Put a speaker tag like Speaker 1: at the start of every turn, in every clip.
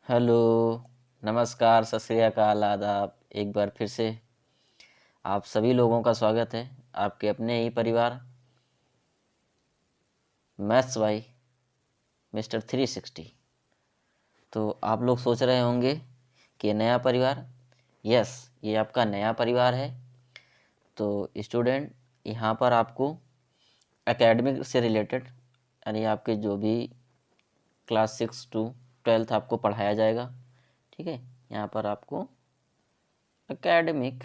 Speaker 1: Hello, नमस्कार, सत श्री अकाल, आदाब। एक बार फिर से आप सभी लोगों का स्वागत है आपके अपने ही परिवार मैथ्स भाई मिस्टर 360। तो आप लोग सोच रहे होंगे कि ये नया परिवार, यस, ये आपका नया परिवार है। तो स्टूडेंट, यहाँ पर आपको एकेडमिक से रिलेटेड यानी आपके जो भी क्लास 6 to 12 आपको पढ़ाया जाएगा। ठीक है, यहाँ पर आपको एकेडमिक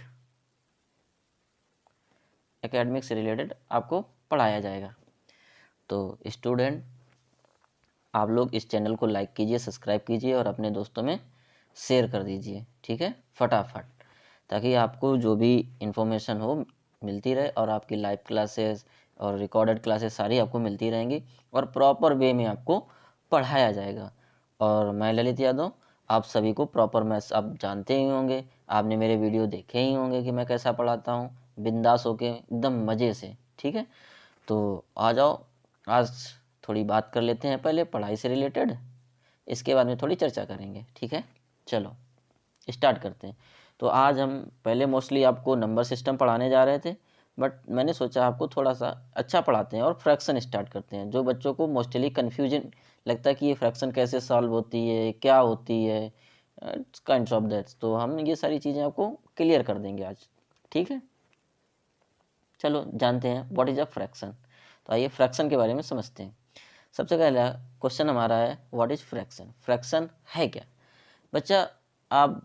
Speaker 1: से रिलेटेड आपको पढ़ाया जाएगा। तो स्टूडेंट, आप लोग इस चैनल को लाइक कीजिए, सब्सक्राइब कीजिए और अपने दोस्तों में शेयर कर दीजिए। ठीक है, फटाफट, ताकि आपको जो भी इंफॉर्मेशन हो मिलती रहे और आपकी लाइव क्लासेस और रिकॉर्डेड क्लासेस सारी आपको मिलती रहेंगी और प्रॉपर वे में आपको पढ़ाया जाएगा। और मैं ललित यादव, आप सभी को प्रॉपर मैथ्स आप जानते ही होंगे, आपने मेरे वीडियो देखे ही होंगे कि मैं कैसा पढ़ाता हूँ, बिंदास होके एकदम मज़े से। ठीक है, तो आ जाओ, आज थोड़ी बात कर लेते हैं पहले पढ़ाई से रिलेटेड, इसके बाद में थोड़ी चर्चा करेंगे। ठीक है, चलो स्टार्ट करते हैं। तो आज हम पहले मोस्टली आपको नंबर सिस्टम पढ़ाने जा रहे थे, बट मैंने सोचा आपको थोड़ा सा अच्छा पढ़ाते हैं और फ्रैक्शन स्टार्ट करते हैं। जो बच्चों को मोस्टली कन्फ्यूजन लगता है कि ये फ्रैक्शन कैसे सॉल्व होती है, क्या होती है, काइंड्स ऑफ दैट्स, तो हम ये सारी चीज़ें आपको क्लियर कर देंगे आज। ठीक है, चलो जानते हैं व्हाट इज़ अ फ्रैक्शन। तो आइए फ्रैक्शन के बारे में समझते हैं। सबसे पहला क्वेश्चन हमारा है व्हाट इज फ्रैक्शन। फ्रैक्शन है क्या? बच्चा, आप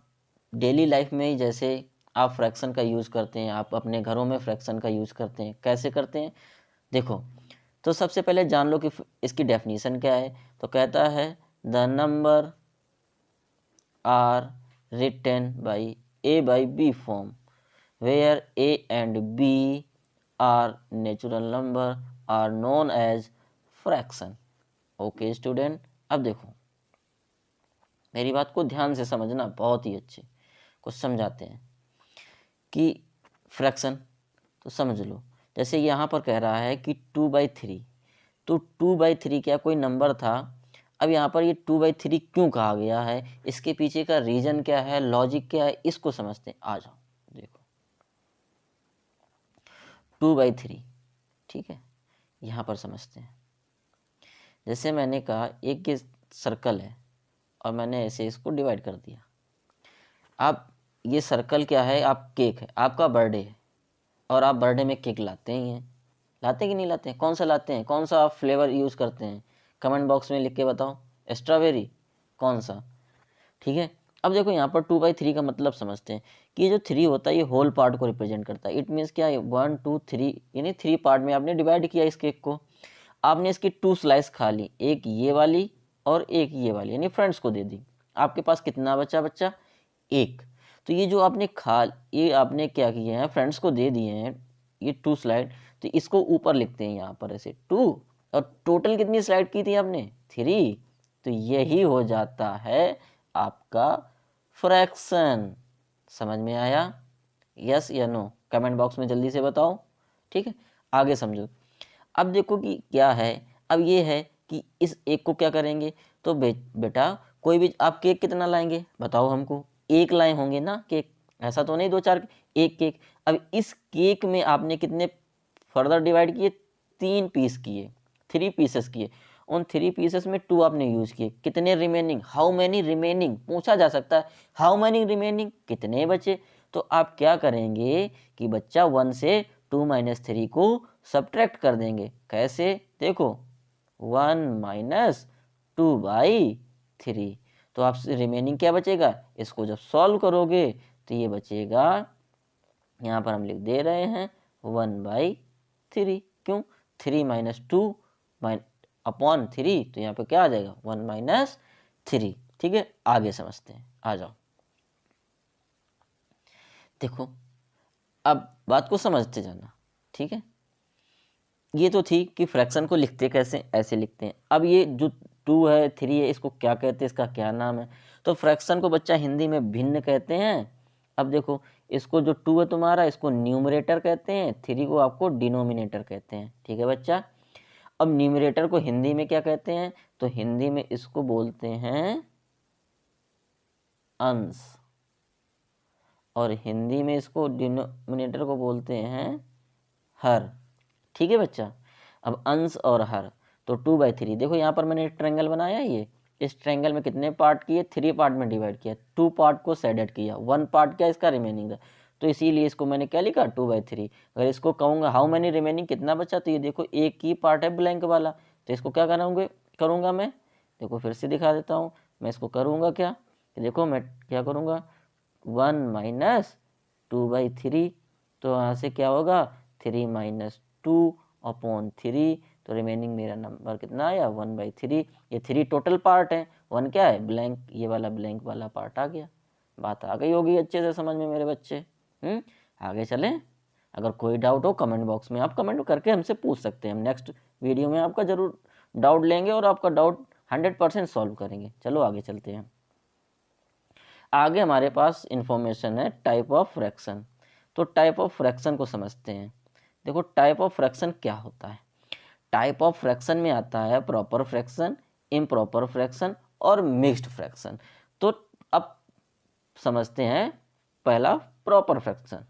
Speaker 1: डेली लाइफ में ही जैसे आप फ्रैक्शन का यूज़ करते हैं, आप अपने घरों में फ्रैक्शन का यूज़ करते हैं, कैसे करते हैं देखो। तो सबसे पहले जान लो कि इसकी डेफिनेशन क्या है। तो कहता है the number are written by A by B form where a and b are natural number are known as fraction। Okay student, अब देखो मेरी बात को ध्यान से समझना, बहुत ही अच्छे को समझाते हैं कि फ्रैक्शन तो समझ लो। जैसे यहाँ पर कह रहा है कि 2/3, तो 2/3 क्या कोई नंबर था? अब यहाँ पर ये 2/3 क्यों कहा गया है, इसके पीछे का रीजन क्या है, लॉजिक क्या है, इसको समझते हैं। आ जाओ देखो, 2/3, ठीक है, यहाँ पर समझते हैं। जैसे मैंने कहा एक ये सर्कल है और मैंने ऐसे इसको डिवाइड कर दिया। अब ये सर्कल क्या है? आप केक है, आपका बर्थडे है और आप बर्थडे में केक लाते ही हैं, लाते कि नहीं लाते हैं? कौन सा लाते हैं? कौन सा आप फ्लेवर यूज़ करते हैं? कमेंट बॉक्स में लिख के बताओ। स्ट्रॉबेरी? कौन सा? ठीक है, अब देखो यहाँ पर 2/3 का मतलब समझते हैं कि ये जो 3 होता है ये होल पार्ट को रिप्रेजेंट करता है। इट मीन्स क्या है, 1 2 3 यानी 3 पार्ट में आपने डिवाइड किया इस केक को। आपने इसकी 2 स्लाइस खा ली, एक ये वाली और एक ये वाली, यानी फ्रेंड्स को दे दी। आपके पास कितना बचा? बच्चा एक। तो ये जो आपने खा, ये आपने क्या किए हैं, फ्रेंड्स को दे दिए हैं ये 2 स्लाइड। तो इसको ऊपर लिखते हैं यहाँ पर ऐसे 2, और टोटल कितनी स्लाइड की थी आपने? 3। तो यही हो जाता है आपका फ्रैक्शन। समझ में आया? यस या नो? कमेंट बॉक्स में जल्दी से बताओ। ठीक है, आगे समझो। अब देखो कि क्या है। अब ये है कि इस एक को क्या करेंगे। तो बेटा कोई भी आप केक कितना लाएंगे बताओ हमको? एक लाए होंगे ना केक, ऐसा तो नहीं 2 4, एक केक। अब इस केक में आपने कितने फर्दर डिवाइड किए? 3 पीस किए, 3 पीसेस किए। उन 3 पीसेस में 2 आपने यूज किए। कितने रिमेनिंग? हाउ मैनी रिमेनिंग पूछा जा सकता है। हाउ मैनी रिमेनिंग, कितने बचे? तो आप क्या करेंगे कि बच्चा 1 से 2 - 3 को सब्ट्रैक्ट कर देंगे। कैसे? देखो 1 - 2/3। तो आपसे रिमेनिंग क्या बचेगा? इसको जब सॉल्व करोगे तो ये बचेगा, यहाँ पर हम लिख दे रहे हैं 1/3। क्यों? 3 - 2 अपॉन 3, तो यहाँ पे क्या आ जाएगा? 1 - 3। ठीक है, आगे समझते हैं, आ जाओ। देखो अब बात को समझते जाना। ठीक है, ये तो थी कि फ्रैक्शन को लिखते कैसे, ऐसे लिखते हैं। अब ये जो 2 है 3 है, इसको क्या कहते हैं, इसका क्या नाम है? तो फ्रैक्शन को बच्चा हिंदी में भिन्न कहते हैं। अब देखो, इसको जो 2 है तुम्हारा, इसको न्यूमरेटर कहते हैं, 3 को आपको डिनोमिनेटर कहते हैं। ठीक है बच्चा, अब न्यूमरेटर को हिंदी में क्या कहते हैं? तो हिंदी में इसको बोलते हैं अंश, और हिंदी में इसको डिनोमिनेटर को बोलते हैं हर। ठीक है बच्चा। अब अंश और हर, तो 2/3। देखो यहाँ पर मैंने एक ट्रायंगल बनाया, ये इस ट्रायंगल में कितने पार्ट किए, 3 पार्ट में डिवाइड किया, 2 पार्ट को शेडेड किया, 1 पार्ट क्या इसका रिमेनिंग है, तो इसीलिए इसको मैंने क्या लिखा 2/3। अगर इसको कहूँगा हाउ मैनी रिमेनिंग, कितना बचा, तो ये देखो एक ही पार्ट है ब्लैंक वाला, तो इसको क्या करूँगा मैं, देखो फिर से दिखा देता हूँ। मैं इसको करूँगा क्या, देखो मैं क्या करूँगा, 1 - 2/3, तो यहाँ से क्या होगा 3 - 2/3, तो रिमेनिंग मेरा नंबर कितना आया 1/3। ये 3 टोटल पार्ट है, 1 क्या है ब्लैंक, ये वाला ब्लैंक वाला पार्ट आ गया। बात आ गई होगी अच्छे से समझ में मेरे बच्चे। आगे चलें। अगर कोई डाउट हो कमेंट बॉक्स में आप कमेंट करके हमसे पूछ सकते हैं, हम नेक्स्ट वीडियो में आपका ज़रूर डाउट लेंगे और आपका डाउट 100% सॉल्व करेंगे। चलो आगे चलते हैं। आगे हमारे पास इंफॉर्मेशन है टाइप ऑफ फ्रैक्शन। तो टाइप ऑफ फ्रैक्शन को समझते हैं। देखो टाइप ऑफ फ्रैक्शन क्या होता है। टाइप ऑफ फ्रैक्शन में आता है प्रॉपर फ्रैक्शन, इम्प्रॉपर फ्रैक्शन और मिक्स्ड फ्रैक्शन। तो अब समझते हैं पहला प्रॉपर फ्रैक्शन।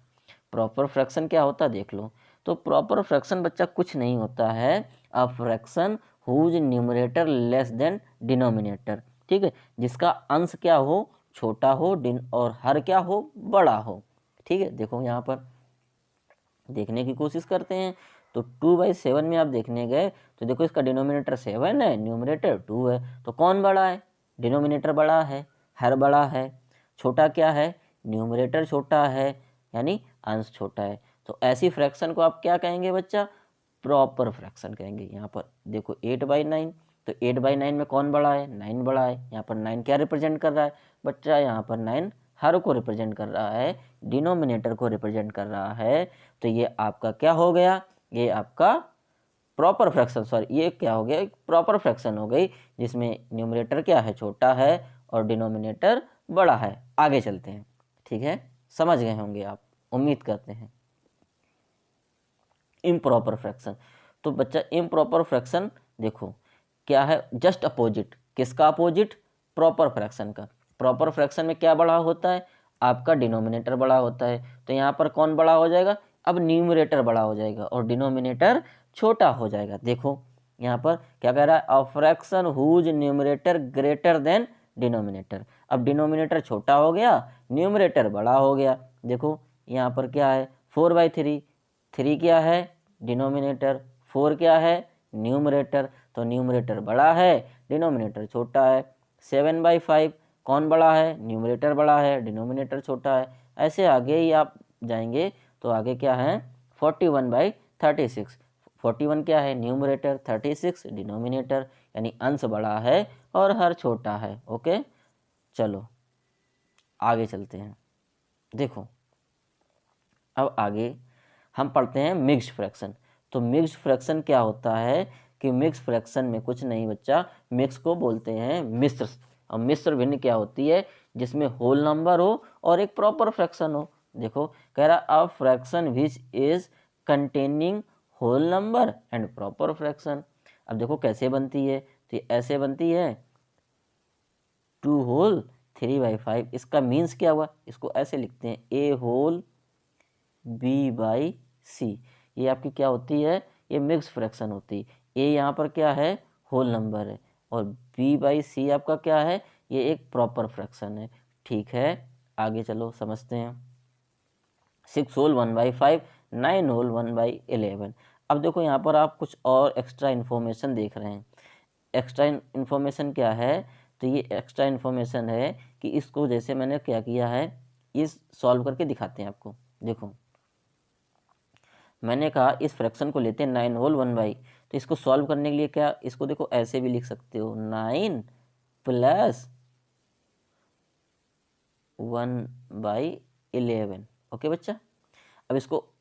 Speaker 1: प्रॉपर फ्रैक्शन क्या होता है देख लो। तो प्रॉपर फ्रैक्शन बच्चा कुछ नहीं होता है, a fraction whose numerator less than denominator. ठीक है, जिसका अंश क्या हो छोटा हो, और हर क्या हो बड़ा हो। ठीक है, देखो यहाँ पर देखने की कोशिश करते हैं। तो 2/7 में आप देखने गए तो देखो इसका डिनोमिनेटर 7 है, न्यूमरेटर 2 है, तो कौन बड़ा है, डिनोमिनेटर बड़ा है, हर बड़ा है, छोटा क्या है, न्यूमरेटर छोटा है, यानी अंश छोटा है। तो ऐसी फ्रैक्शन को आप क्या कहेंगे बच्चा, प्रॉपर फ्रैक्शन कहेंगे। यहाँ पर देखो 8/9, तो 8/9 में कौन बड़ा है, 9 बड़ा है। यहाँ पर 9 क्या रिप्रेजेंट कर रहा है बच्चा, यहाँ पर 9 हर को रिप्रेजेंट कर रहा है, डिनोमिनेटर को रिप्रेजेंट कर रहा है। तो ये आपका क्या हो गया, ये आपका प्रॉपर फ्रैक्शन, सॉरी ये क्या हो गया, प्रॉपर फ्रैक्शन हो गई, जिसमें न्यूमरेटर क्या है छोटा है और डिनोमिनेटर बड़ा है। आगे चलते हैं। ठीक है, समझ गए होंगे आप, उम्मीद करते हैं। इम्प्रॉपर फ्रैक्शन, तो बच्चा इम्प्रॉपर फ्रैक्शन देखो क्या है, जस्ट अपोजिट। किसका अपोजिट, प्रॉपर फ्रैक्शन का। प्रॉपर फ्रैक्शन में क्या बड़ा होता है, आपका डिनोमिनेटर बड़ा होता है। तो यहाँ पर कौन बड़ा हो जाएगा, अब न्यूमरेटर बड़ा हो जाएगा और डिनोमिनेटर छोटा हो जाएगा। देखो यहाँ पर क्या कह रहा है, a fraction whose numerator greater than denominator. अब डिनोमिनेटर छोटा हो गया, न्यूमरेटर बड़ा हो गया। देखो यहाँ पर क्या है 4/3, 3 क्या है डिनोमिनेटर, 4 क्या है न्यूमरेटर, तो न्यूमरेटर बड़ा है, डिनोमिनेटर छोटा है। 7/5 कौन बड़ा है, न्यूमरेटर बड़ा है, डिनोमिनेटर छोटा है। ऐसे आगे ही आप जाएंगे तो आगे क्या है 41/36, 41 क्या है न्यूमरेटर, 36 डिनोमिनेटर, यानी अंश बड़ा है और हर छोटा है। ओके, चलो आगे चलते हैं। देखो अब आगे हम पढ़ते हैं मिक्स्ड फ्रैक्शन। तो मिक्स्ड फ्रैक्शन क्या होता है कि मिक्स्ड फ्रैक्शन में कुछ नहीं बच्चा, मिक्स को बोलते हैं मिश्र। और मिश्र भिन्न क्या होती है, जिसमें होल नंबर हो और एक प्रॉपर फ्रैक्शन हो। देखो कह रहा a fraction which is containing whole number and proper fraction. अब देखो कैसे बनती है, तो ऐसे बनती है 2 होल 3/5। इसका मीन्स क्या हुआ, इसको ऐसे लिखते हैं ए होल B/C। ये आपकी क्या होती है, ये मिक्स फ्रैक्शन होती है। ए यहाँ पर क्या है होल नंबर है और B/C आपका क्या है, ये एक प्रॉपर फ्रैक्शन है। ठीक है, आगे चलो समझते हैं। 6 होल 1/5, 9 होल 1/11। अब देखो यहाँ पर आप कुछ और एक्स्ट्रा इन्फॉर्मेशन देख रहे हैं। एक्स्ट्रा इन्फॉर्मेशन क्या है, तो ये एक्स्ट्रा इन्फॉर्मेशन है कि इसको जैसे मैंने क्या किया है, इस सॉल्व करके दिखाते हैं आपको। देखो मैंने कहा इस फ्रैक्शन को लेते हैं 9 होल 1/, तो इसको सॉल्व करने के लिए क्या, इसको देखो ऐसे भी लिख सकते हो 9 + 1/11। ओके बच्चा, अब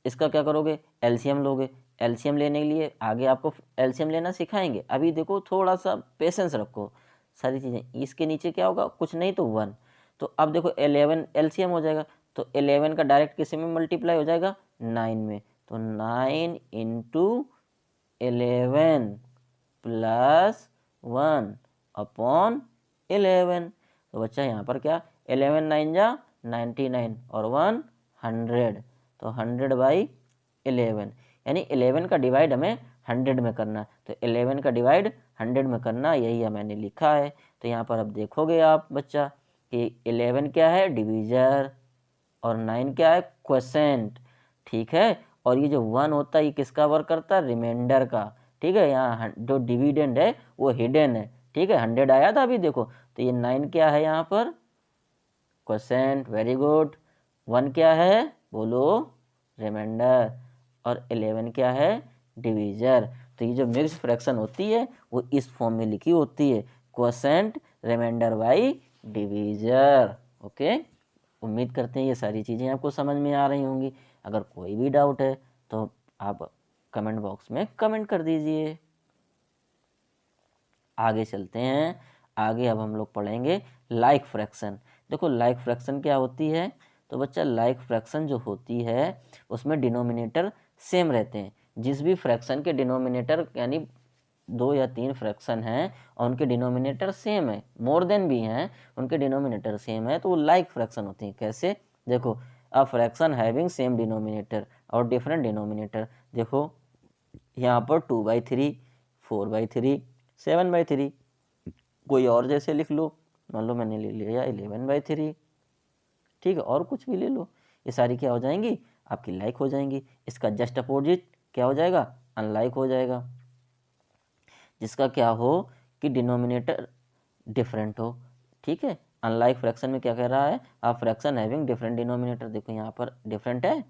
Speaker 1: इसका क्या करोगे, एलसीएम लोगे। एलसीएम लेने के लिए आगे आपको एलसीएम लेना सिखाएंगे, अभी देखो थोड़ा सा पेशेंस रखो। सारी चीज़ें इसके नीचे क्या होगा, कुछ नहीं तो 1। तो अब देखो 11 एलसीएम हो जाएगा, तो 11 का डायरेक्ट किसी में मल्टीप्लाई हो जाएगा 9 में। तो 9 × 11 + 1/11। तो बच्चा यहाँ पर क्या 11 9 जा 99 और 1 100, तो 100/11, यानी 11 का डिवाइड हमें 100 में करना है, तो 11 का डिवाइड 100 में करना, यही मैंने लिखा है। तो यहाँ पर अब देखोगे आप बच्चा कि 11 क्या है, डिवीजर, और 9 क्या है, क्वोशेंट, ठीक है। और ये जो 1 होता है ये किसका वर्क करता है, रिमाइंडर का, ठीक है। यहाँ जो डिविडेंड है वो हिडन है, ठीक है। 100 आया था अभी देखो, तो ये 9 क्या है यहाँ पर, क्वोशेंट, वेरी गुड। 1 क्या है, बोलो, रिमाइंडर, और 11 क्या है, डिवीजर। तो ये जो मिक्स फ्रैक्शन होती है वो इस फॉर्म में लिखी होती है, quotient remainder by divisor. Okay, उम्मीद करते हैं ये सारी चीज़ें आपको समझ में आ रही होंगी। अगर कोई भी डाउट है तो आप कमेंट बॉक्स में कमेंट कर दीजिए। आगे चलते हैं। आगे अब हम लोग पढ़ेंगे लाइक फ्रैक्शन। देखो लाइक फ्रैक्शन क्या होती है, तो बच्चा लाइक फ्रैक्शन जो होती है उसमें डिनोमिनेटर सेम रहते हैं। जिस भी फ्रैक्शन के डिनोमिनेटर यानी 2 या 3 फ्रैक्शन हैं और उनके डिनोमिनेटर सेम है, मोर देन भी हैं, उनके डिनोमिनेटर सेम है, तो वो लाइक फ्रैक्शन होती हैं। कैसे, देखो, a fraction having same denominator और डिफरेंट डिनोमिनेटर। देखो यहाँ पर 2/3, 4/3, 7/3, कोई और जैसे लिख लो, मान लो मैंने ले लिया 11/3, ठीक है, और कुछ भी ले लो, ये सारी क्या हो जाएंगी, आपकी लाइक हो जाएंगी। इसका जस्ट अपोजिट क्या हो जाएगा, अनलाइक हो जाएगा, जिसका क्या हो कि डिनोमिनेटर डिफरेंट हो, ठीक है। अनलाइक फ्रैक्शन में क्या कह रहा है, आप फ्रैक्शन हैविंग डिफरेंट डिनोमिनेटर, देखो यहाँ पर डिफरेंट है,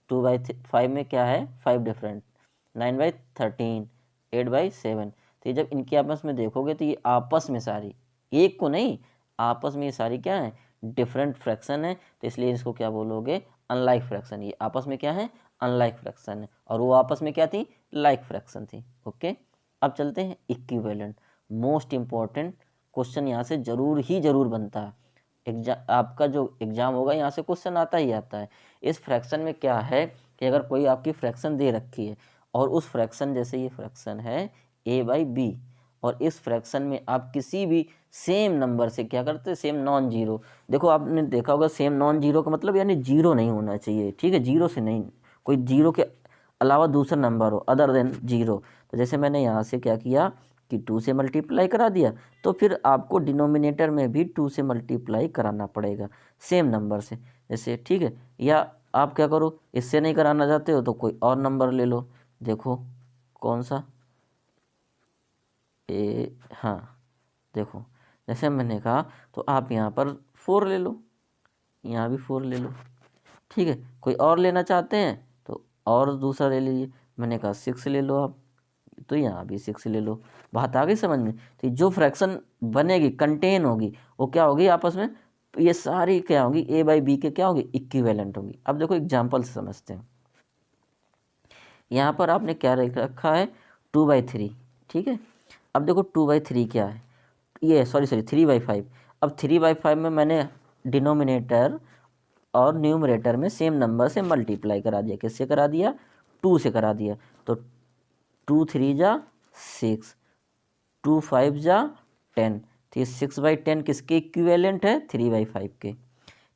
Speaker 1: 2/5 में क्या है, 5 डिफरेंट, 9/13, 8/7। तो ये जब इनके आपस में देखोगे तो ये आपस में सारी, एक को नहीं, आपस में ये सारी क्या है, डिफरेंट फ्रैक्शन है, तो इसलिए इसको क्या बोलोगे, अनलाइक फ्रैक्शन। ये आपस में क्या है, अनलाइक फ्रैक्शन है, और वो आपस में क्या थी, लाइक फ्रैक्शन थी। ओके, अब चलते हैं इक्विवेलेंट। मोस्ट इंपॉर्टेंट क्वेश्चन यहाँ से जरूर बनता है। एग्जाम, आपका जो एग्जाम होगा यहाँ से क्वेश्चन आता ही आता है। इस फ्रैक्शन में क्या है कि अगर कोई आपकी फ्रैक्शन दे रखी है और उस फ्रैक्शन, जैसे ये फ्रैक्शन है a/b, और इस फ्रैक्शन में आप किसी भी सेम नंबर से क्या करते हैं, सेम नॉन जीरो। देखो आपने देखा होगा सेम नॉन जीरो का मतलब यानी जीरो नहीं होना चाहिए, ठीक है, जीरो से नहीं, कोई जीरो के अलावा दूसरा नंबर हो अदर देन जीरो। तो जैसे मैंने यहाँ से क्या किया कि 2 से मल्टीप्लाई करा दिया, तो फिर आपको डिनोमिनेटर में भी 2 से मल्टीप्लाई कराना पड़ेगा सेम नंबर से, जैसे, ठीक है। या आप क्या करो, इससे नहीं कराना चाहते हो तो कोई और नंबर ले लो, देखो कौन सा, हाँ, देखो जैसे मैंने कहा, तो आप यहाँ पर 4 ले लो, यहाँ भी 4 ले लो, ठीक है। कोई और लेना चाहते हैं तो और दूसरा ले लीजिए, मैंने कहा 6 ले लो आप, तो यहाँ भी 6 ले लो। बात आ गई समझ में। तो जो फ्रैक्शन बनेगी, कंटेन होगी, वो क्या होगी आपस में, ये सारी क्या होगी, a/b के क्या होगी, इक्विवेलेंट होगी। अब देखो एग्जाम्पल से समझते हैं। यहाँ पर आपने क्या रखा है, 2/3, ठीक है। अब देखो 2/3 क्या है, ये सॉरी 3/5। अब 3/5 में मैंने डिनोमिनेटर और न्यूमरेटर में सेम नंबर से मल्टीप्लाई करा दिया, किससे करा दिया, 2 से करा दिया। तो 2 3 जा 6, 2 5 जा 10, तो ये 6/10 किसके इक्विवेलेंट है, 3/5 के,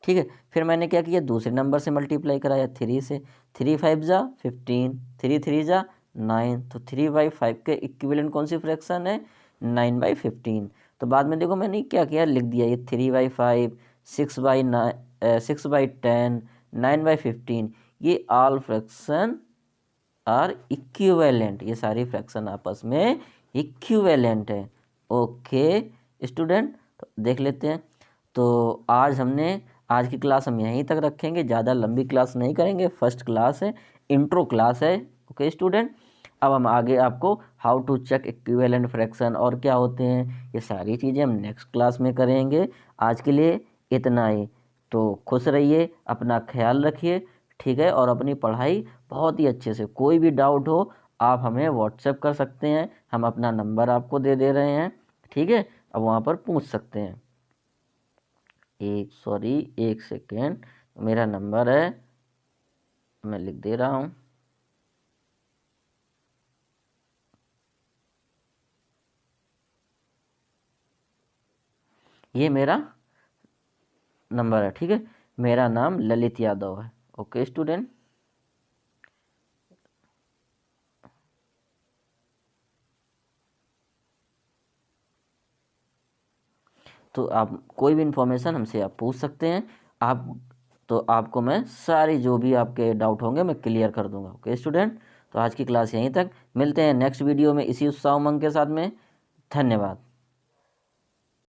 Speaker 1: ठीक है। फिर मैंने क्या किया, दूसरे नंबर से मल्टीप्लाई कराया 3 से, 3 5 जा 15, 3 3 जा 9, तो 3/5 के इक्विवेलेंट कौन सी फ्रैक्शन है, 9/15। तो बाद में देखो मैंने क्या किया, लिख दिया ये 3/5, 6/10, 9/15, ये ऑल फ्रैक्शन आर इक्विवेलेंट, ये सारी फ्रैक्शन आपस में इक्विवेलेंट है। ओके स्टूडेंट, तो देख लेते हैं। तो आज की क्लास हम यहीं तक रखेंगे, ज़्यादा लंबी क्लास नहीं करेंगे, फर्स्ट क्लास है, इंट्रो क्लास है। ओके स्टूडेंट, अब हम आगे आपको how to check equivalent fraction और क्या होते हैं, ये सारी चीज़ें हम नेक्स्ट क्लास में करेंगे। आज के लिए इतना ही। तो खुश रहिए, अपना ख्याल रखिए, ठीक है, और अपनी पढ़ाई बहुत ही अच्छे से, कोई भी डाउट हो आप हमें व्हाट्सएप कर सकते हैं, हम अपना नंबर आपको दे रहे हैं, ठीक है। अब वहाँ पर पूछ सकते हैं। एक सेकेंड, मेरा नंबर है, मैं लिख दे रहा हूँ, ये मेरा नंबर है, ठीक है। मेरा नाम ललित यादव है। ओके स्टूडेंट, तो आप कोई भी इंफॉर्मेशन हमसे आप पूछ सकते हैं। आप तो आपको मैं सारी जो भी आपके डाउट होंगे मैं क्लियर कर दूंगा। ओके स्टूडेंट, तो आज की क्लास यहीं तक, मिलते हैं नेक्स्ट वीडियो में इसी उत्साह उमंग के साथ में। धन्यवाद।